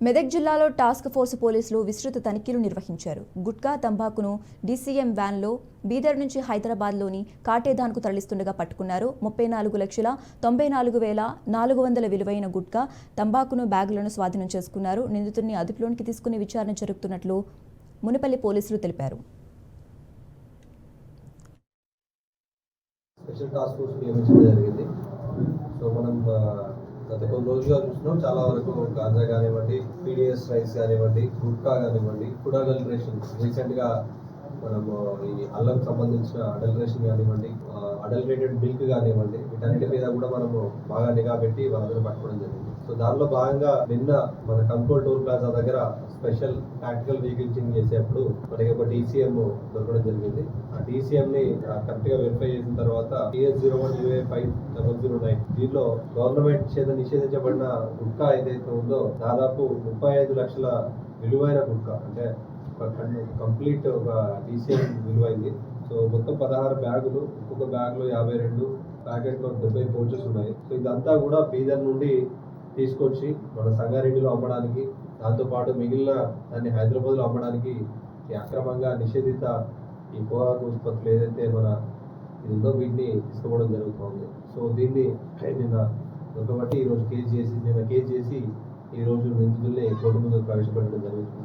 మెదక్ జిల్లాలో task force పోలీసులు విస్తృత తనిఖీలు నిర్వహించారు. గుట్కా తంబాకును డీసీఎం వ్యాన్లో బీదర్ నుంచి హైదరాబాద్లోని కాటేదాన్కు తరలిస్తుండగా పట్టుకున్నారు. 34,94,400 విలువైన గుట్కా తంబాకును బ్యాగులను స్వాధీనం చేసుకున్నారు. నిందితుడిని అదుపులోనికి తీసుకుని విచారణ జరుపుతున్నట్లు మునిపల్లి పోలీసులు తెలిపారు. స్పెషల్ టాస్క్ ఫోర్స్ నియమించడం జరిగింది. సో మనం గత కొన్ని రోజులుగా చూస్తున్నాం, చాలా వరకు గాంజా కానివ్వండి, పీడిఎస్ రైస్ కానివ్వండి, గుట్కా కానివ్వండి, ఫుడ్ అడల్టరేషన్ రీసెంట్గా మనము ఈ అల్లం సంబంధించిన అడల్టరేషన్ కానివ్వండి, అడల్టరేటెడ్ మిల్క్ కానివ్వండి, వీటన్నిటి మీద కూడా మనము బాగా నిఘా పెట్టి వాళ్ళని పట్టుకోవడం జరిగింది. సో దానిలో భాగంగా నిన్న మన కంట్రోల్ టోల్ ప్లాజా దగ్గర స్పెషల్ టాక్టికల్ వెహికల్సింగ్ చేసేప్పుడు మనకి ఒక DCM దొరకడం జరిగింది. ఆ DCM ని కరెక్ట్ గా వెరిఫై చేసిన తర్వాత TS01UA5009 దీనిలో గవర్నమెంట్ చేత నిషేధించబడిన గుట్కా ఏదైతే ఉందో దాదాపు 35 లక్షల విలువైన గుట్కా, అంటే కంప్లీట్ ఒక DCM విలువైంది. సో మొత్తం 16 బ్యాగులు, ఒక్కొక్క బ్యాగ్ లో 52 ప్యాకెట్లో 70 పౌచెస్ ఉన్నాయి. సో ఇదంతా కూడా బీదర్ నుండి తీసుకొచ్చి మన సంగారెడ్డిలో అమ్మడానికి, దాంతోపాటు మిగిలిన దాన్ని హైదరాబాద్లో అమ్మడానికి ఈ అక్రమంగా నిషేధిత ఈ పొగాకు ఉత్పత్తులు ఏదైతే మన ఇది ఉందో వీటిని తీసుకోవడం జరుగుతుంది. సో దీన్ని నిన్న దొరకబట్టి ఈరోజు కేసు చేసి ఈరోజు నిందితుల్ని కోర్టు ముందు ప్రవేశపెట్టడం జరుగుతుంది.